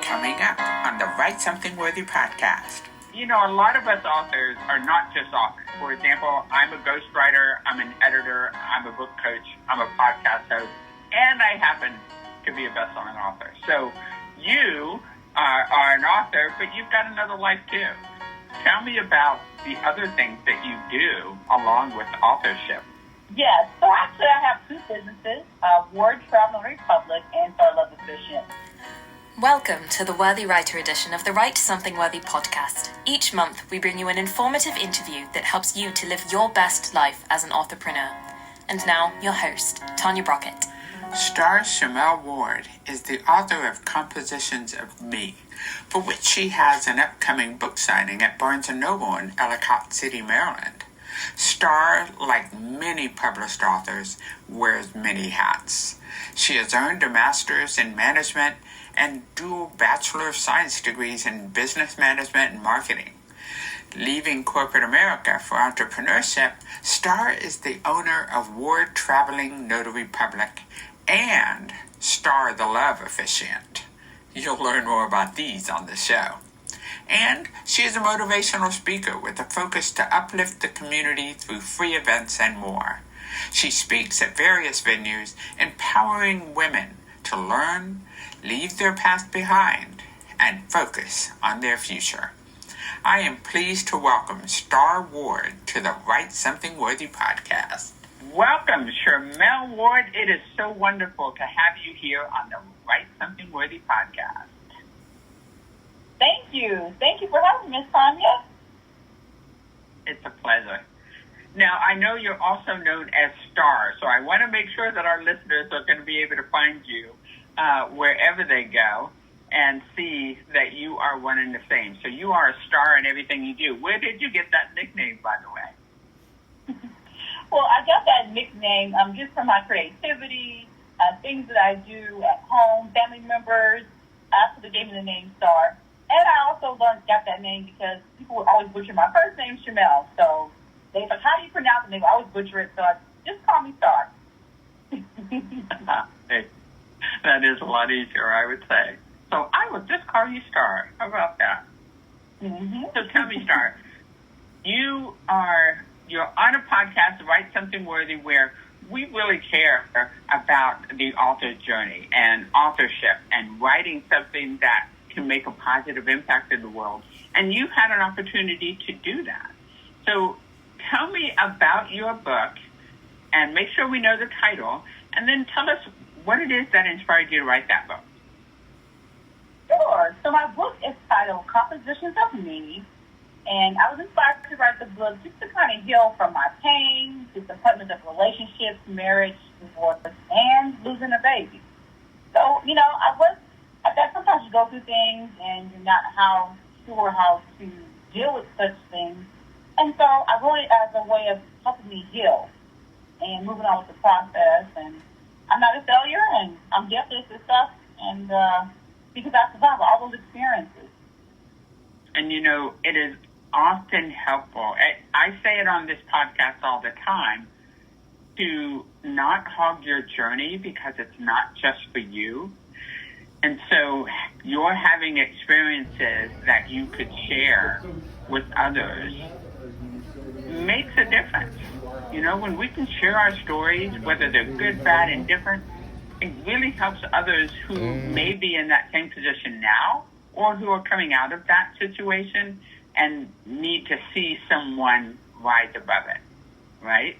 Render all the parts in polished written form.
coming up on the Write Something Worthy podcast. You know, a lot of us authors are not just authors. For example, I'm a ghostwriter, I'm an editor, I'm a book coach, I'm a podcast host, and I happen to be a best-selling author. So you are an author, but you've got another life too. Tell me about the other things that you do along with authorship. Yes, so actually I have two businesses, Word Travel Republic and Star Love Efficient. Welcome to the Worthy Writer edition of the Write Something Worthy podcast. Each month, we bring you an informative interview that helps you to live your best life as an authorpreneur. And now, your host, Tanya Brockett. Star Shermell Ward is the author of Compositions-of-Me, for which she has an upcoming book signing at Barnes & Noble in Ellicott City, Maryland. Star, like many published authors, wears many hats. She has earned a master's in management and dual Bachelor of Science degrees in business management and marketing. Leaving corporate America for entrepreneurship, Star is the owner of Ward Traveling Notary Public and Star the Love Officiant. You'll learn more about these on the show. And she is a motivational speaker with a focus to uplift the community through free events and more. She speaks at various venues, empowering women to learn, leave their past behind, and focus on their future. I am pleased to welcome Star Ward to the Write Something Worthy podcast. Welcome, Shermell Ward. It is so wonderful to have you here on the Write Something Worthy podcast. Thank you. Thank you for having me, Miss Tanya. It's a pleasure. Now, I know you're also known as Star, so I want to make sure that our listeners are going to be able to find you wherever they go and see that you are one and the same. So you are a star in everything you do. Where did you get that nickname, by the way? Well, I got that nickname just from my creativity, things that I do at home, family members. That's what gave me the name Star. And I also got that name because people would always butcher my first name, Shermell. So they was like, how do you pronounce it? They would always butcher it. So I just call me Star. Hey, that is a lot easier, I would say. So I would just call you Star. How about that? Mm-hmm. So tell me, Star, you're on a podcast, Write Something Worthy, where we really care about the author's journey and authorship and writing something that can make a positive impact in the world. And you had an opportunity to do that. So tell me about your book and make sure we know the title, and then tell us what it is that inspired you to write that book. Sure. So my book is titled Compositions-of-Me, and I was inspired to write the book just to kind of heal from my pain, disappointment of relationships, marriage, divorce, and losing a baby. So, you know, sometimes you go through things and you're not sure how to deal with such things. And so I wrote it as a way of helping me heal and moving on with the process. And I'm not a failure, and I'm definitely a success, and because I survived all those experiences. And, you know, it is often helpful. I say it on this podcast all the time, to not hog your journey because it's not just for you. And so you're having experiences that you could share with others makes a difference. You know, when we can share our stories, whether they're good, bad, and different, it really helps others who may be in that same position now or who are coming out of that situation and need to see someone rise above it, right?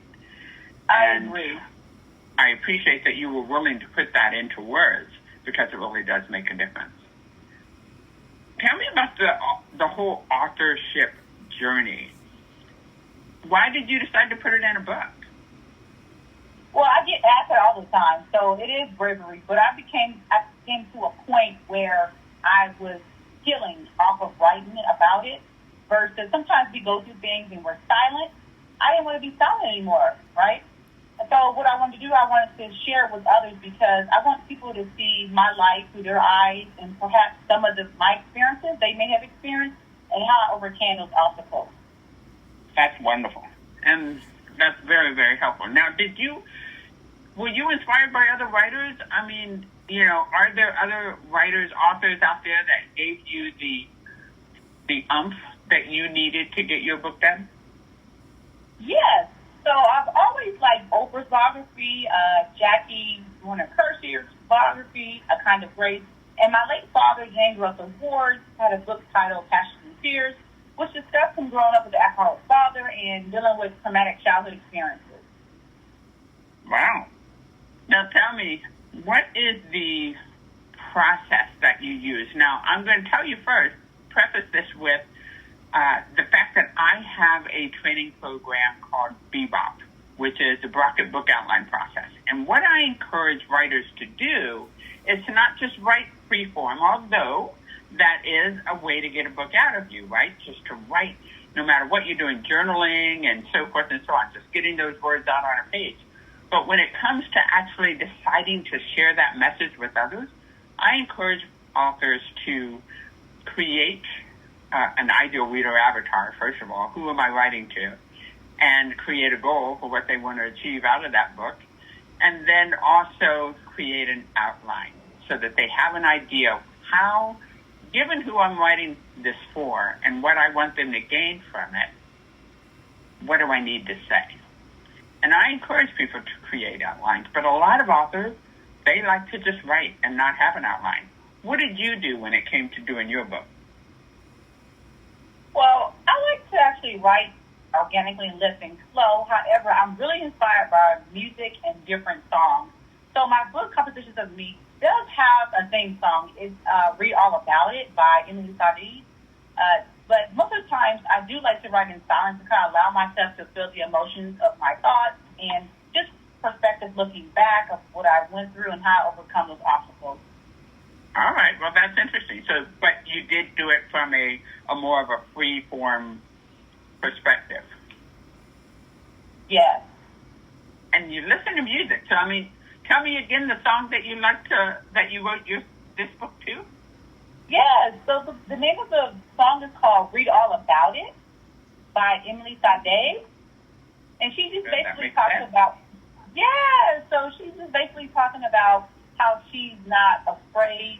I agree. I appreciate that you were willing to put that into words, because it really does make a difference. Tell me about the whole authorship journey. Why did you decide to put it in a book? Well, I get asked that all the time, so it is bravery. But I came to a point where I was healing off of writing about it, versus sometimes we go through things and we're silent. I didn't want to be silent anymore, right? So what I wanted to do, I wanted to share it with others because I want people to see my life through their eyes and perhaps some of my experiences they may have experienced and how I overcame those obstacles. That's wonderful. And that's very, very helpful. Now, were you inspired by other writers? I mean, are there other writers, authors out there that gave you the umph that you needed to get your book done? Yes. So I've always liked Oprah's biography, Jackie Warner Kirsch's biography, A Kind of Grace. And my late father, James Russell Ward, had a book titled Passion and Tears, which discussed him growing up with an alcoholic father and dealing with traumatic childhood experiences. Wow. Now tell me, what is the process that you use? Now, I'm going to tell you first, preface this with the fact that I have a training program called Bebop, which is the Brockett Book Outline Process. And what I encourage writers to do is to not just write freeform, although that is a way to get a book out of you, right? Just to write, no matter what you're doing, journaling and so forth and so on, just getting those words out on a page. But when it comes to actually deciding to share that message with others, I encourage authors to create an ideal reader avatar, first of all. Who am I writing to? And create a goal for what they want to achieve out of that book. And then also create an outline so that they have an idea of how, given who I'm writing this for and what I want them to gain from it, what do I need to say? And I encourage people to create outlines, but a lot of authors, they like to just write and not have an outline. What did you do when it came to doing your book? Well, I like to actually write organically and listen slow. However, I'm really inspired by music and different songs. So my book, Compositions of Me, does have a theme song. It's Read All About It by Emily Sade. But most of the times, I do like to write in silence to kind of allow myself to feel the emotions of my thoughts and just perspective looking back of what I went through and how I overcome those obstacles. All right. Well, that's interesting. So, but you did do it from a more of a free form perspective. Yes. And you listen to music. So, I mean, tell me again the song that you that you wrote this book to. Yes. So the name of the song is called "Read All About It" by Emily Sade, and she just basically talks about. Yeah. So she's just basically talking about how she's not afraid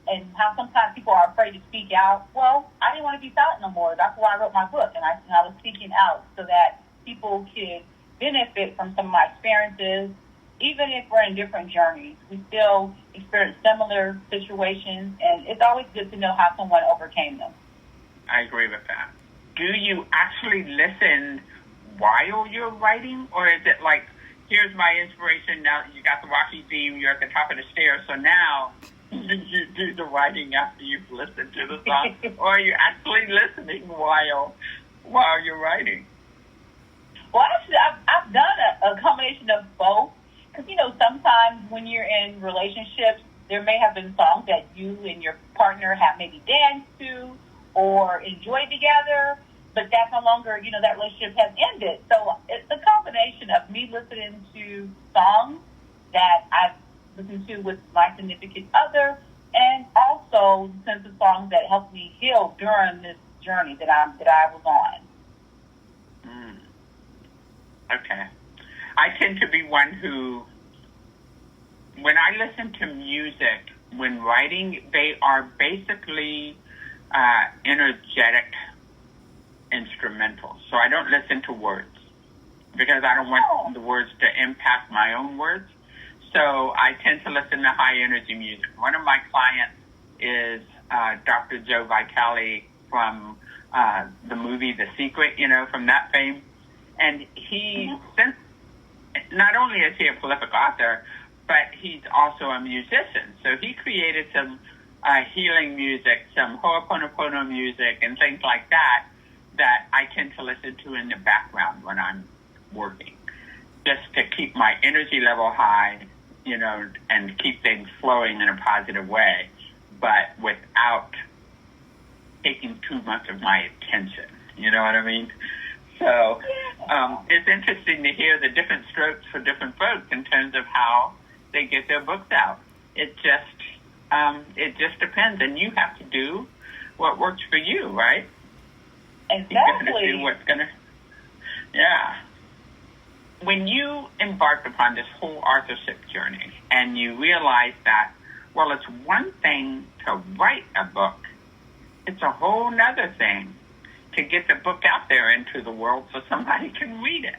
and how sometimes people are afraid to speak out. Well, I didn't want to be silent no more. That's why I wrote my book, and I was speaking out so that people could benefit from some of my experiences. Even if we're in different journeys, we still experience similar situations, and it's always good to know how someone overcame them. I agree with that. Do you actually listen while you're writing, or is it like, here's my inspiration, now you got the walkie theme, you're at the top of the stairs, so now you do the writing after you've listened to the song, or are you actually listening while you're writing? Well, actually, I've done a combination of both. Because, sometimes when you're in relationships, there may have been songs that you and your partner have maybe danced to or enjoyed together, but that's no longer, that relationship has ended. So it's a combination of me listening to songs that I've listened to with my significant other, and also listen to songs that helped me heal during this journey that I was on. Okay. I tend to be one who, when I listen to music, when writing, they are basically energetic instrumentals. So I don't listen to words because I don't want the words to impact my own words. So I tend to listen to high energy music. One of my clients is Dr. Joe Vitale from the movie The Secret, from that fame. And he, since not only is he a prolific author, but he's also a musician. So he created some healing music, some Ho'oponopono music, and things like that I tend to listen to in the background when I'm working, just to keep my energy level high, and keep things flowing in a positive way, but without taking too much of my attention. You know what I mean? So it's interesting to hear the different strokes for different folks in terms of how they get their books out. It just depends, and you have to do what works for you, right? Exactly. You got to do what's gonna. Yeah. When you embarked upon this whole authorship journey, and you realized that Well, it's one thing to write a book. It's a whole nother thing to get the book out there into the world so somebody can read it.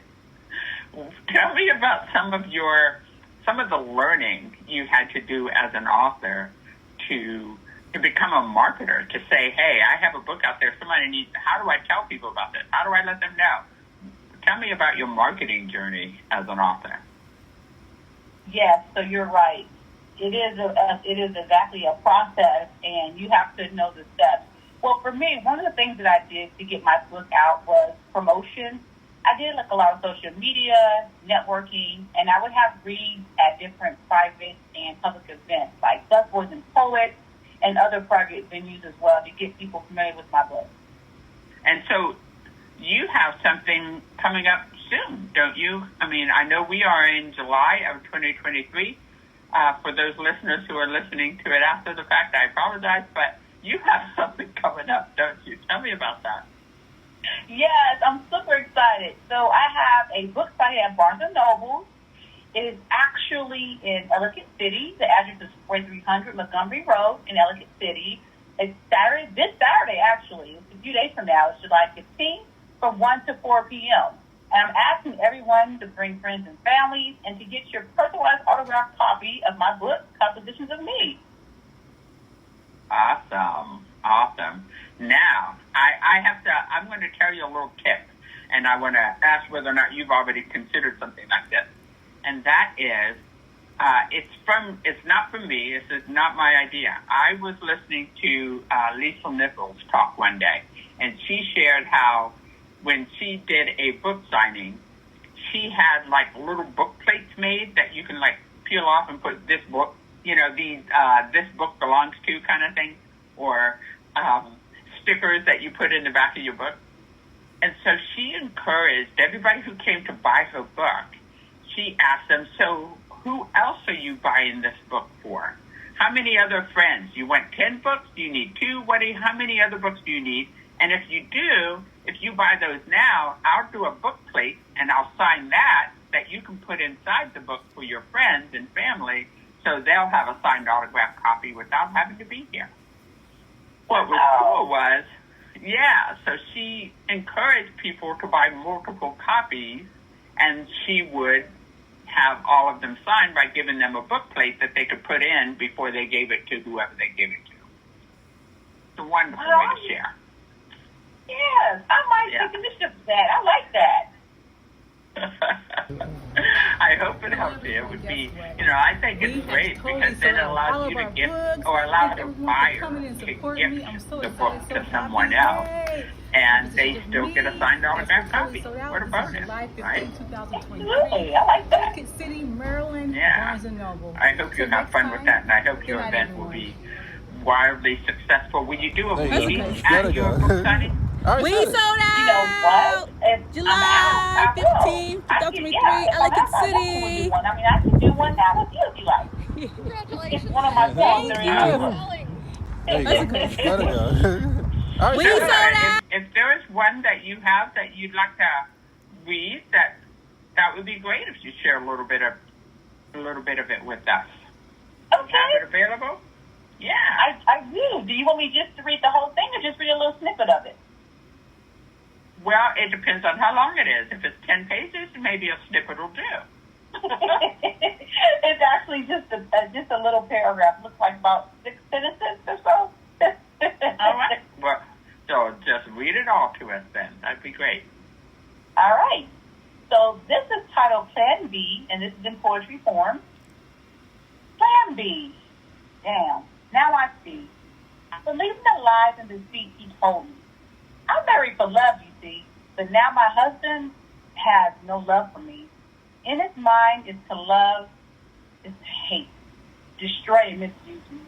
Tell me about some of the learning you had to do as an author to become a marketer, to say, hey, I have a book out there. Somebody needs, how do I tell people about this? How do I let them know? Tell me about your marketing journey as an author. Yes, so you're right. It is exactly a process, and you have to know the steps. Well, for me, one of the things that I did to get my book out was promotion. I did like a lot of social media, networking, and I would have reads at different private and public events like Busboys and Poets and other private venues as well to get people familiar with my book. And so you have something coming up soon, don't you? I mean, I know we are in July of 2023. For those listeners who are listening to it after the fact, I apologize, but you have something coming up, don't you? Tell me about that. Yes, I'm super excited. So I have a book site at Barnes & Noble. It is actually in Ellicott City. The address is 4300 Montgomery Road in Ellicott City. It's this Saturday, actually. It's a few days from now. It's July 15th from 1 to 4 p.m. And I'm asking everyone to bring friends and families and to get your personalized autographed copy of my book, Compositions of Me. Awesome. Now, I'm going to tell you a little tip, and I want to ask whether or not you've already considered something like this. And that is, it's not from me. This is not my idea. I was listening to Lisa Nichols talk one day, and she shared how when she did a book signing, she had like little book plates made that you can like peel off and put this book, this book belongs to kind of thing, or stickers that you put in the back of your book. And so she encouraged everybody who came to buy her book, she asked them, so who else are you buying this book for? How many other friends? You want 10 books? Do you need 2? How many other books do you need? And if you buy those now, I'll do a book plate and I'll sign that you can put inside the book for your friends and family so they'll have a signed autographed copy without having to be here. What was cool was, so she encouraged people to buy multiple copies, and she would have all of them signed by giving them a book plate that they could put in before they gave it to whoever they gave it to. It's a wonderful way to share. Yes, I might take initiative to that. I like that. I hope it helps you. It would be, I think it's great because then it allows you to give, or allows the buyer to gift the book to someone else, and they still get a signed autographed copy. What a bonus, right? Absolutely, I like that. City, Maryland, yeah. Barnes & Noble. I hope you have fun with that, and I hope your event will be wildly successful. Will you do a meeting at your book signing? We sold out! You know what? July 15th, 2023, Ellicott City. I can do one now with you if you like. Congratulations. It's one of my songs. There you go. All right, We sold out! If there is one that you have that you'd like to read, that would be great if you share a little bit of it with us. Okay. Have it available? Yeah. I do. Do you want me just to read the whole thing or just read a little snippet of it? Well, it depends on how long it is. If it's 10 pages, maybe a snippet will do. It's actually just a little paragraph. It looks like about 6 sentences or so. All right. Well, so just read it all to us then. That'd be great. All right. So this is titled Plan B, and this is in poetry form. Plan B. Damn. Now I see. Believing the lies and deceit he told me. I'm married for love, you see, but now my husband has no love for me. In his mind is to love, is to hate, destroy and misuse me.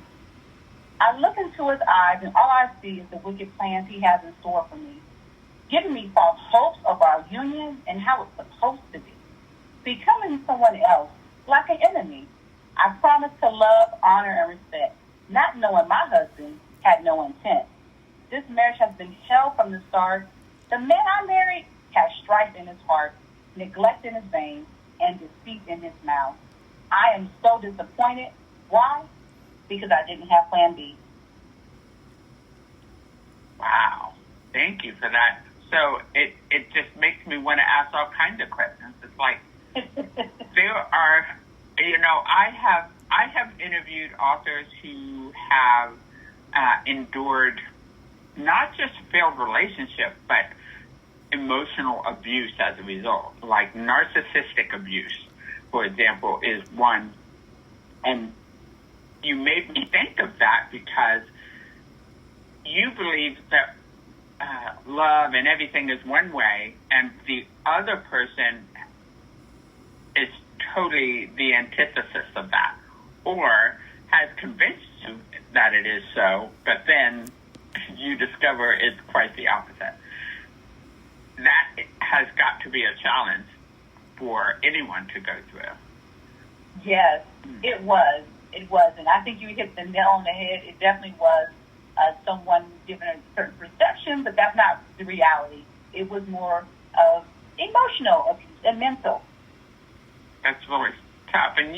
I look into his eyes and all I see is the wicked plans he has in store for me, giving me false hopes of our union and how it's supposed to be. Becoming someone else, like an enemy. I promise to love, honor, and respect, not knowing my husband had no intent. This marriage has been hell from the start. The man I married has strife in his heart, neglect in his veins, and deceit in his mouth. I am so disappointed. Why? because I didn't have plan B. Wow. Thank you for that. So it just makes me want to ask all kinds of questions. It's like there are, I have interviewed authors who have endured not just failed relationship, but emotional abuse as a result, like narcissistic abuse, for example, is one. And you made me think of that because you believe that love and everything is one way, and the other person is totally the antithesis of that, or has convinced you that it is so, but then you discover it's quite the opposite. That has got to be a challenge for anyone to go through. Yes, it was. It was. And I think you hit the nail on the head. It definitely was someone given a certain perception, but that's not the reality. It was more of emotional abuse and mental. That's really tough. And,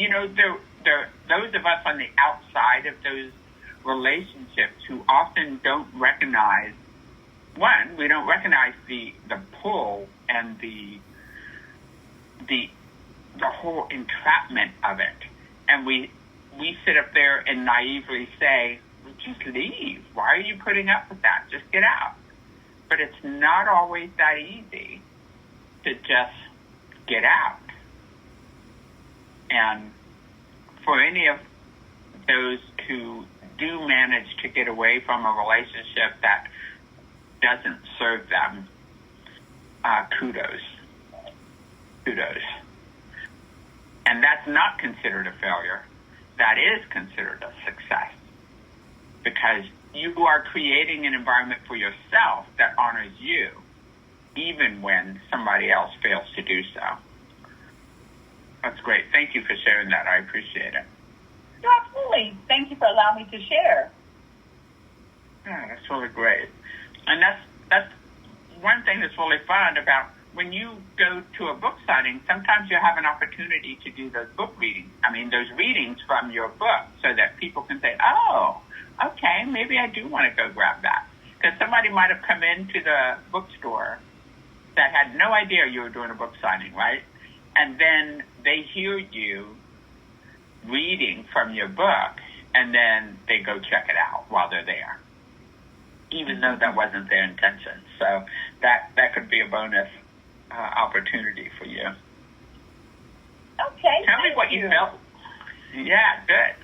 those of us on the outside of those relationships who often don't recognize, one, we don't recognize the pull and the whole entrapment of it. And we sit up there and naively say, well, just leave. Why are you putting up with that? Just get out. But it's not always that easy to just get out. And for any of those who do manage to get away from a relationship that doesn't serve them, kudos. And that's not considered a failure. That is considered a success, because you are creating an environment for yourself that honors you, even when somebody else fails to do so. That's great. Thank you for sharing that. I appreciate it. Absolutely. Thank you for allowing me to share. Yeah, that's really great. And that's one thing that's really fun about when you go to a book signing. Sometimes you have an opportunity to do those those readings from your book, so that people can say, oh, okay, maybe I do want to go grab that. Because somebody might have come into the bookstore that had no idea you were doing a book signing, right? And then they hear you reading from your book, and then they go check it out while they're there, even though that wasn't their intention. So that could be a bonus opportunity for you. Okay. Tell me what you felt. Yeah, good.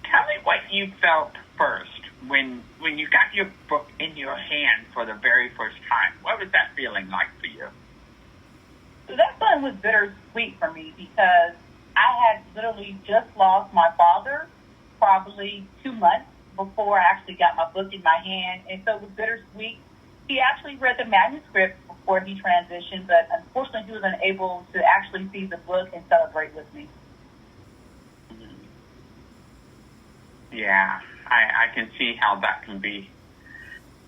Tell me what you felt first when you got your book in your hand for the very first time. What was that feeling like for you? So that feeling was bittersweet for me, because I had literally just lost my father probably 2 months before I actually got my book in my hand. And so it was bittersweet. He actually read the manuscript before he transitioned, but unfortunately he was unable to actually see the book and celebrate with me. Yeah, I can see how that can be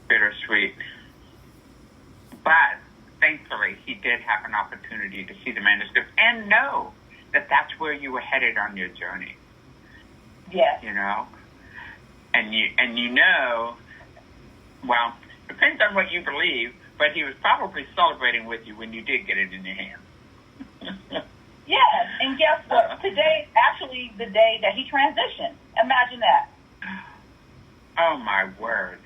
bittersweet. But thankfully, he did have an opportunity to see the manuscript and know that that's where you were headed on your journey. Yes. And you know, well, depends on what you believe, but he was probably celebrating with you when you did get it in your hands. Yes, and guess what? Today is actually the day that he transitioned. Imagine that. Oh, my word.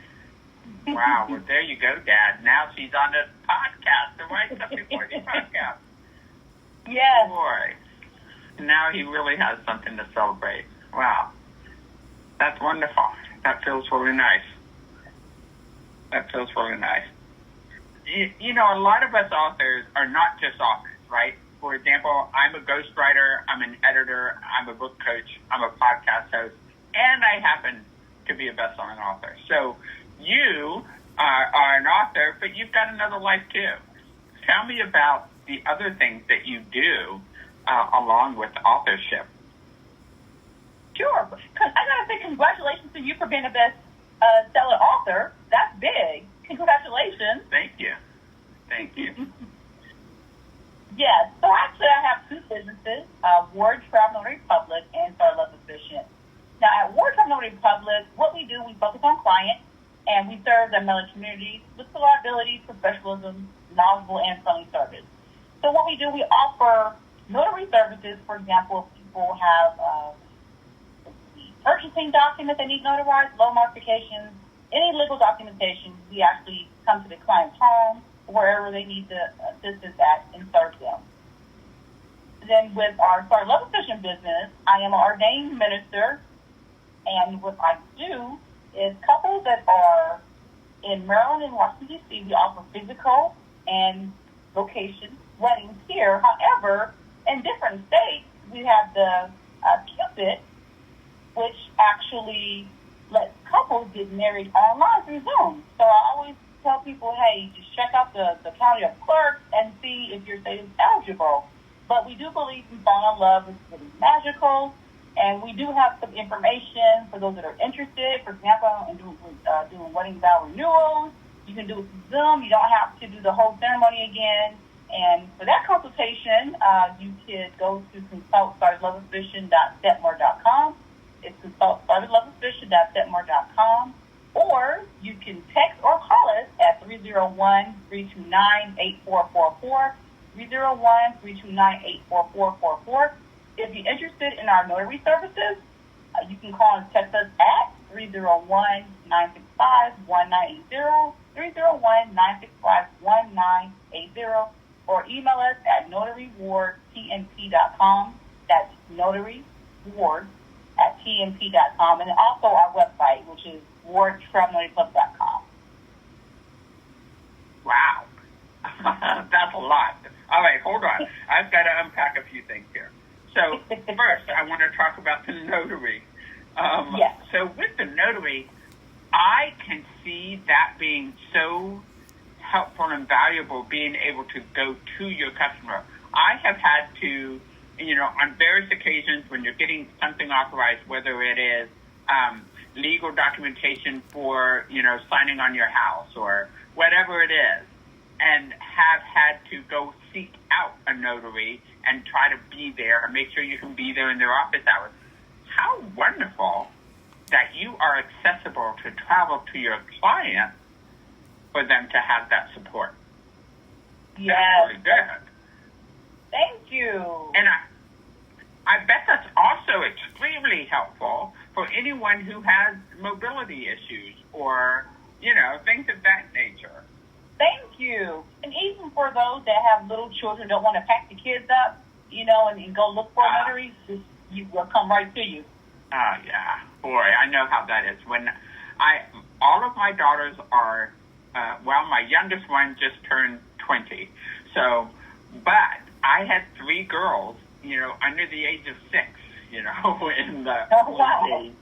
Wow, well, there you go, Dad. Now she's on the podcast, the Write Something Worthy podcast. Yes. Boy, now he really has something to celebrate. Wow. That's wonderful. That feels really nice. A lot of us authors are not just authors, right? For example, I'm a ghostwriter, I'm an editor, I'm a book coach, I'm a podcast host, and I happen to be a best-selling author. So you are an author, but you've got another life too. Tell me about the other things that you do along with authorship. Sure. I got to say congratulations to you for being a best-selling author. That's big. Congratulations. Thank you. Yes. So actually I have two businesses, Word Travel and Republic and For Love Efficient. Now, at Wartime Notary Public, what we do, we focus on clients, and we serve the mailing community with reliability, professionalism, knowledgeable, and friendly service. So what we do, we offer notary services. For example, if people have purchasing documents they need notarized, loan modifications, any legal documentation, we actually come to the client's home, wherever they need the assistance at, and serve them. Then with our Start Love Efficient business, I am an ordained minister, and what I do is couples that are in Maryland and Washington, D.C., we offer physical and location weddings here. However, in different states, we have the Cupid, which actually lets couples get married online through Zoom. So I always tell people, hey, just check out the county of clerks and see if your state is eligible. But we do believe in falling in love is really magical, and we do have some information for those that are interested. For example, in doing wedding vow renewals, you can do it through Zoom. You don't have to do the whole ceremony again. And for that consultation, you could go to consult.startedloveofficial.setmore.com. It's consult.startedloveofficial.setmore.com. Or you can text or call us at 301-329-8444, 301-329-8444. If you're interested in our notary services, you can call and text us at 301-965-1980, 301-965-1980, or email us at notarywardtnp.com. That's notaryward@tnp.com, and also our website, which is wardtravelnotaryclub.com. Wow. That's a lot. All right, hold on. I've got to unpack a few things here. So first, I want to talk about the notary. Yes. So with the notary, I can see that being so helpful and valuable, being able to go to your customer. I have had to, on various occasions when you're getting something authorized, whether it is legal documentation for, signing on your house or whatever it is, and have had to go seek out a notary and try to be there and make sure you can be there in their office hours. How wonderful that you are accessible to travel to your client for them to have that support. Yes. That's really good. Thank you. And I bet that's also extremely helpful for anyone who has mobility issues or, things of that nature. Thank you. And even for those that have little children, don't want to pack the kids up, and go look for a notary, you will come right to you. Yeah. Boy, I know how that is. All of my daughters are, my youngest one just turned 20. So, but I had 3 girls, under the age of 6, in the days.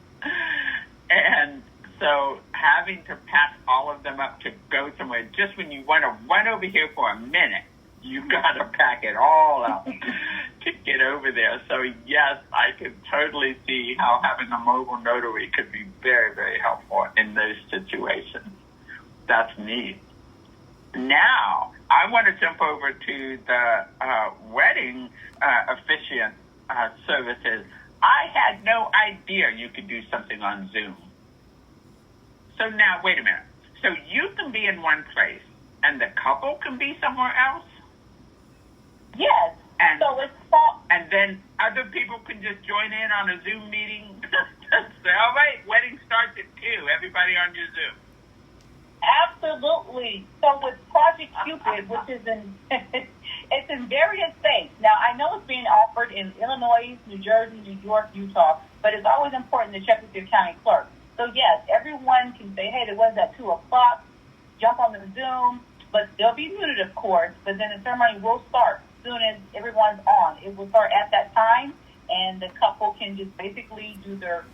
And so having to pack all of them up to go somewhere, just when you want to run over here for a minute, you got to pack it all up to get over there. So, yes, I could totally see how having a mobile notary could be very, very helpful in those situations. That's neat. Now, I want to jump over to the wedding officiant services. I had no idea you could do something on Zoom. So now, wait a minute. So you can be in one place, and the couple can be somewhere else? Yes. And, so it's and then other people can just join in on a Zoom meeting? Say, all right, wedding starts at 2. Everybody on your Zoom. Absolutely. So with Project Cupid, which is it's in various states. Now, I know it's being offered in Illinois, New Jersey, New York, Utah, but it's always important to check with your county clerk. So, yes, everyone can say, hey, it was at 2 o'clock, jump on the Zoom, but they'll be muted, of course, but then the ceremony will start as soon as everyone's on. It will start at that time, and the couple can just basically do their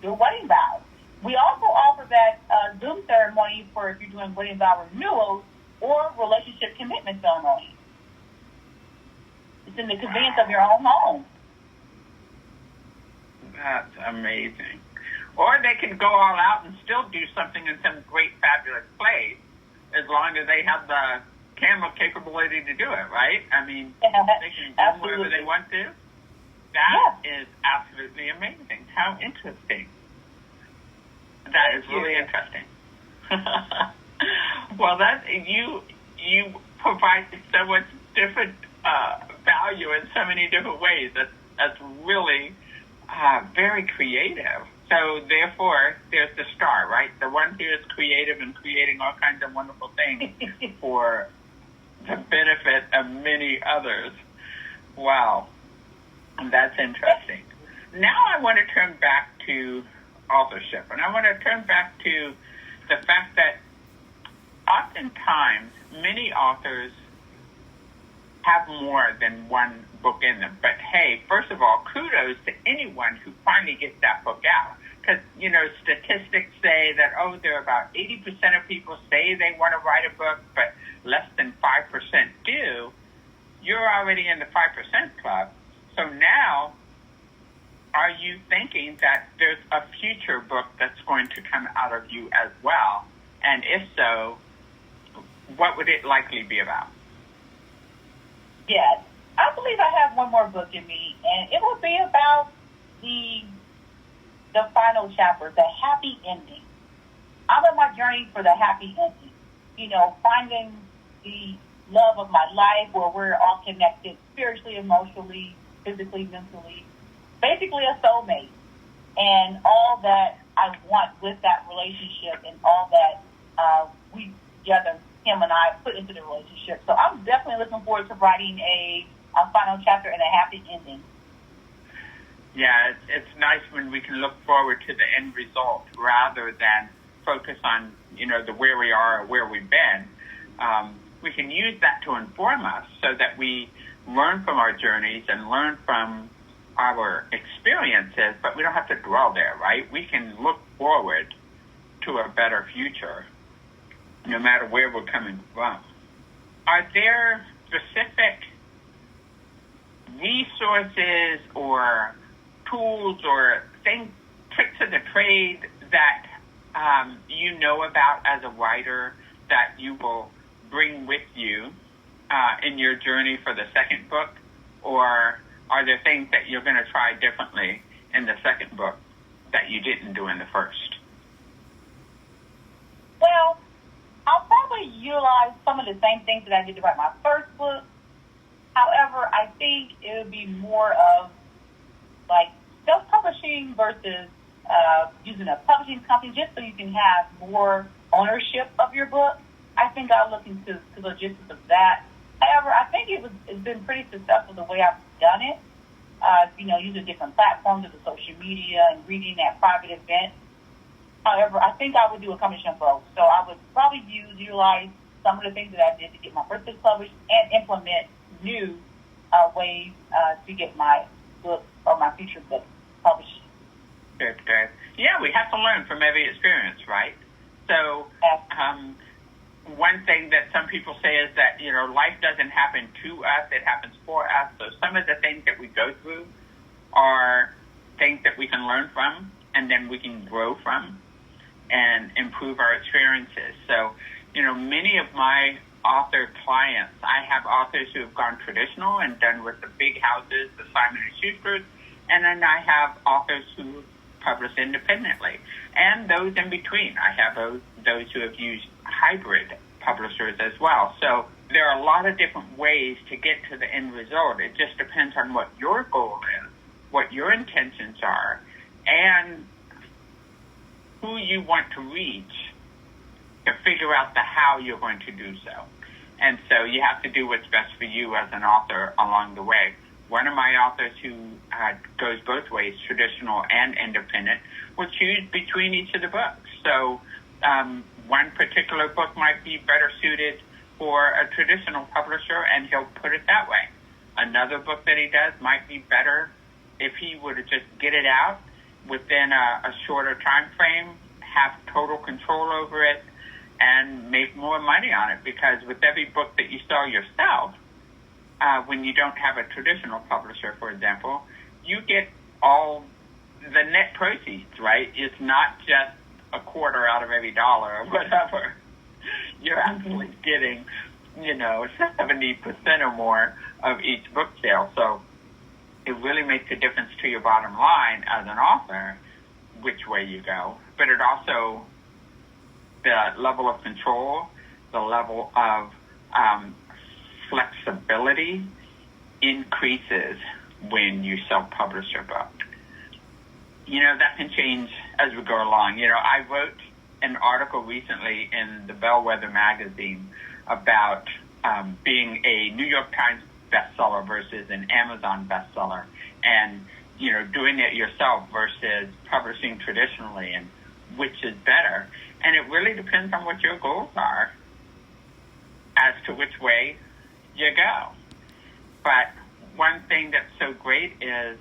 wedding vows. We also offer that Zoom ceremony for if you're doing wedding vow renewals or relationship commitment ceremony. It's in the convenience of your own home. That's amazing. Or they can go all out and still do something in some great, fabulous place as long as they have the camera capability to do it, right? I mean, they can do wherever they want to. That is absolutely amazing. How interesting. That is really interesting. Well, you provide so much different value in so many different ways. That's really very creative. So therefore, there's the star, right? The one who is creative and creating all kinds of wonderful things for the benefit of many others. Wow, that's interesting. Now I want to turn back to authorship, and I want to turn back to the fact that oftentimes many authors have more than one book in them. But hey, first of all, kudos to anyone who finally gets that book out. Because, statistics say that, there are about 80% of people say they want to write a book, but less than 5% do. You're already in the 5% club. So now, are you thinking that there's a future book that's going to come out of you as well? And if so, what would it likely be about? Yes. I believe I have one more book in me, and it will be about the final chapter, the happy ending. I'm on my journey for the happy ending. Finding the love of my life where we're all connected spiritually, emotionally, physically, mentally. Basically a soulmate. And all that I want with that relationship and all that we together, him and I, put into the relationship. So I'm definitely looking forward to writing a final chapter and a happy ending. Yeah, it's nice when we can look forward to the end result rather than focus on, the where we are or where we've been. We can use that to inform us so that we learn from our journeys and learn from our experiences, but we don't have to dwell there, right? We can look forward to a better future no matter where we're coming from. Are there specific resources or tools or tricks of the trade that you know about as a writer that you will bring with you in your journey for the second book? Or are there things that you're going to try differently in the second book that you didn't do in the first? Well, I'll probably utilize some of the same things that I did to write my first book. However, I think it would be more of like self-publishing versus using a publishing company just so you can have more ownership of your book. I think I'll look into the logistics of that. However, I think it's been pretty successful the way I've done it. Using different platforms of the social media and reading at private events. However, I think I would do a combination of both. So I would probably utilize some of the things that I did to get my first book published and implement new ways to get my book or my future book published. Good. Yeah, we have to learn from every experience, right? So one thing that some people say is that, life doesn't happen to us, it happens for us. So some of the things that we go through are things that we can learn from and then we can grow from and improve our experiences. So, many of my author clients, I have authors who have gone traditional and done with the big houses, the Simon & Schuster's, and then I have authors who publish independently, and those in between. I have those who have used hybrid publishers as well. So there are a lot of different ways to get to the end result. It just depends on what your goal is, what your intentions are, and who you want to reach to figure out the how you're going to do so. And so you have to do what's best for you as an author along the way. One of my authors who goes both ways, traditional and independent, will choose between each of the books. So one particular book might be better suited for a traditional publisher, and he'll put it that way. Another book that he does might be better if he were to just get it out within a shorter time frame, have total control over it, and make more money on it. Because with every book that you sell yourself, when you don't have a traditional publisher, for example, you get all the net proceeds, right? It's not just a quarter out of every dollar or whatever. You're actually getting, 70% or more of each book sale. So it really makes a difference to your bottom line as an author, which way you go. But it also, the level of control, the level of flexibility increases when you self-publish your book. That can change as we go along. I wrote an article recently in the Bellwether magazine about being a New York Times bestseller versus an Amazon bestseller, and doing it yourself versus publishing traditionally, and which is better. And it really depends on what your goals are as to which way you go. But one thing that's so great is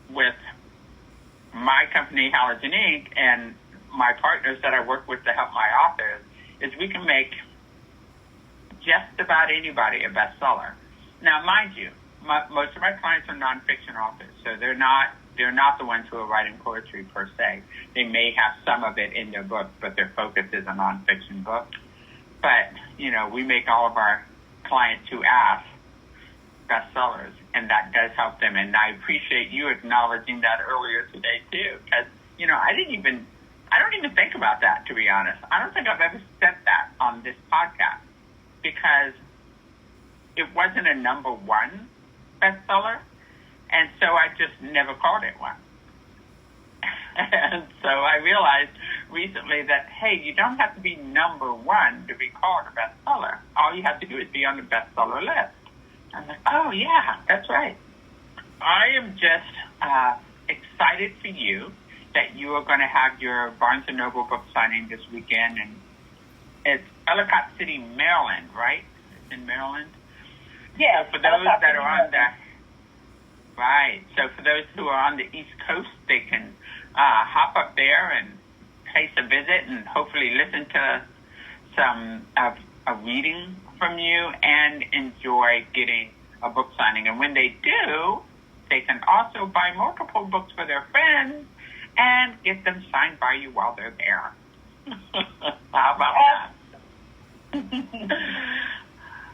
with my company, Halogen Inc., and my partners that I work with to help my authors, is we can make just about anybody a bestseller. Now, mind you, most of my clients are nonfiction authors, so they're not the ones who are writing poetry per se. They may have some of it in their book, but their focus is a nonfiction book. But, we make all of our clients who ask bestsellers, and that does help them. And I appreciate you acknowledging that earlier today, too, because, I don't even think about that, to be honest. I don't think I've ever said that on this podcast, because it wasn't a number one bestseller, and so I just never called it one. And so I realized recently that, hey, you don't have to be number one to be called a bestseller. All you have to do is be on the bestseller list. I'm like, oh, yeah, that's right. I am just excited for you that you are going to have your Barnes & Noble book signing this weekend. And it's Ellicott City, Maryland, right? It's in Maryland? Yeah. So for those that are on the... Right. So for those who are on the East Coast, they can hop up there and pay a visit and hopefully listen to some of a reading from you and enjoy getting a book signing. And when they do, they can also buy multiple books for their friends and get them signed by you while they're there. How about that?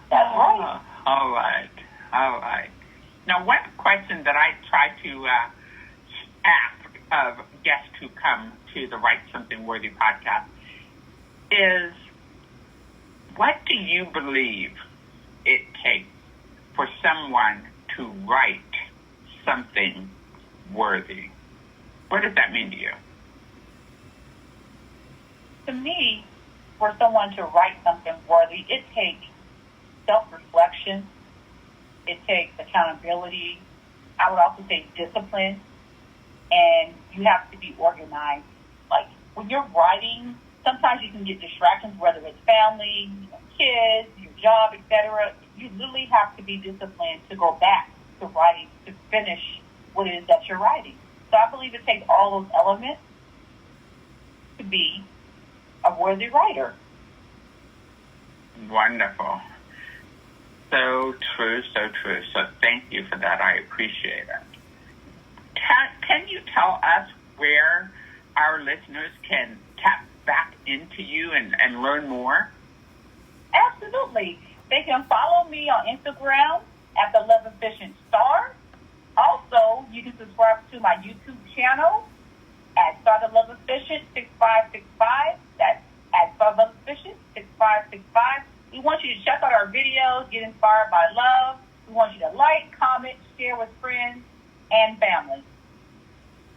That's right. All right. Now, one question that I try to ask of guests who come to the Write Something Worthy podcast is, what do you believe it takes for someone to write something worthy? What does that mean to you? To me, for someone to write something worthy, it takes self-reflection. It takes accountability. I would also say discipline. And you have to be organized. Like, when you're writing, sometimes you can get distractions, whether it's family, kids, your job, etc. You literally have to be disciplined to go back to writing, to finish what it is that you're writing. So I believe it takes all those elements to be a worthy writer. Wonderful. So true, so true. So thank you for that. I appreciate it. Can you tell us where our listeners can tap back into you and learn more? Absolutely. They can follow me on Instagram at The Love Efficient Star. Also, you can subscribe to my YouTube channel at Star The Love Efficient 6565. That's at Star The Love Efficient 6565. We want you to check out our videos, get inspired by love. We want you to like, comment, share with friends and family.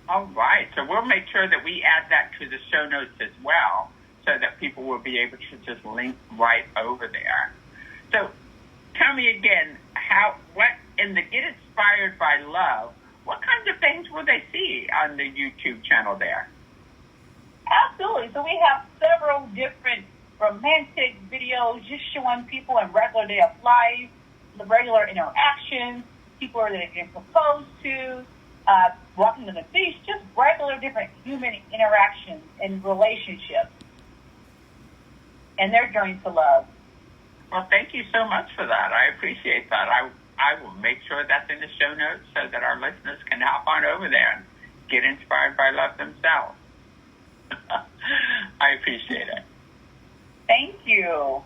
All right. So we'll make sure that we add that to the show notes as well, so that people will be able to just link right over there. So tell me again, what in the Get Inspired by Love, what kinds of things will they see on the YouTube channel there? Absolutely. So we have several different romantic videos just showing people in regular day of life, the regular interactions, people that they get proposed to, walking on the beach, just regular different human interactions and relationships and their journey to love. Well, thank you so much for that. I appreciate that. I will make sure that's in the show notes so that our listeners can hop on over there and get inspired by love themselves. I appreciate it. Thank you.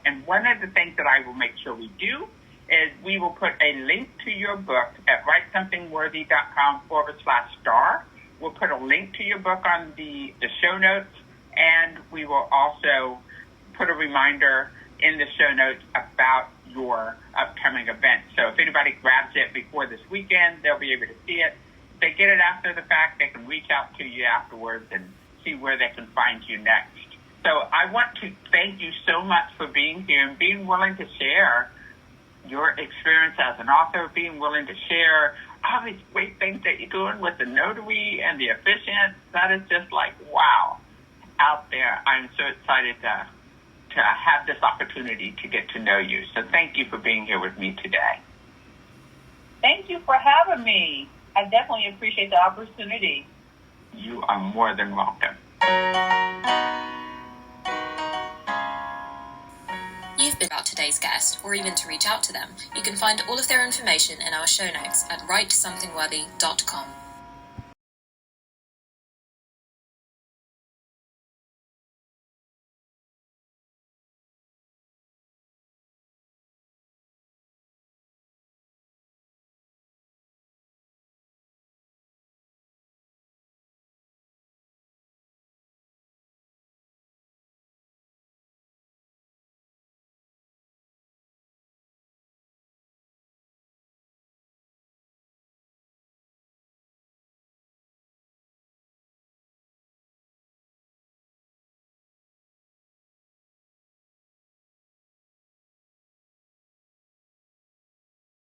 And one of the things that I will make sure we do is we will put a link to your book at writesomethingworthy.com/star. We'll put a link to your book on the show notes, and we will also put a reminder in the show notes about your upcoming event. So if anybody grabs it before this weekend, they'll be able to see it. If they get it after the fact, they can reach out to you afterwards and see where they can find you next. So I want to thank you so much for being here and being willing to share your experience as an author, being willing to share all these great things that you're doing with the notary and the efficient. That is just like, wow, out there. I'm so excited to have this opportunity to get to know you. So thank you for being here with me today. Thank you for having me. I definitely appreciate the opportunity. You are more than welcome. You've been about today's guest, or even to reach out to them. You can find all of their information in our show notes at writesomethingworthy.com.